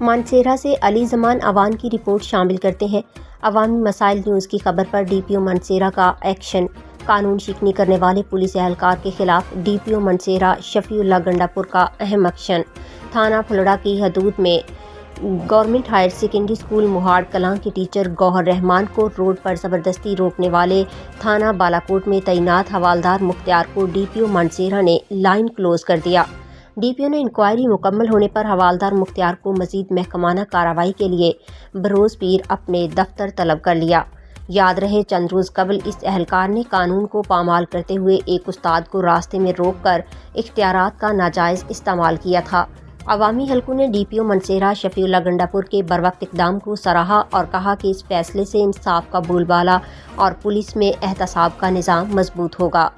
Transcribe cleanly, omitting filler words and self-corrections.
مانسہرہ سے علی زمان اوان کی رپورٹ شامل کرتے ہیں۔ عوامی مسائل نیوز کی خبر پر ڈی پی او مانسہرہ کا ایکشن۔ قانون شکنی کرنے والے پولیس اہلکار کے خلاف ڈی پی او مانسہرہ شفیع اللہ گنڈا پور کا اہم ایکشن۔ تھانہ پھلڑا کی حدود میں گورنمنٹ ہائر سیکنڈری اسکول موہاڑ کلاں کے ٹیچر گوہر رحمان کو روڈ پر زبردستی روکنے والے تھانہ بالاکوٹ میں تعینات حوالدار مختار کو ڈی پی او مانسہرہ نے لائن کلوز کر دیا۔ ڈی پی او نے انکوائری مکمل ہونے پر حوالدار مختار کو مزید محکمانہ کارروائی کے لیے بروز پیر اپنے دفتر طلب کر لیا۔ یاد رہے چند روز قبل اس اہلکار نے قانون کو پامال کرتے ہوئے ایک استاد کو راستے میں روک کر اختیارات کا ناجائز استعمال کیا تھا۔ عوامی حلقوں نے ڈی پی او مانسہرہ شفیع اللہ گنڈا پور کے بروقت اقدام کو سراہا اور کہا کہ اس فیصلے سے انصاف کا بول بالا اور پولیس میں احتساب کا نظام مضبوط ہوگا۔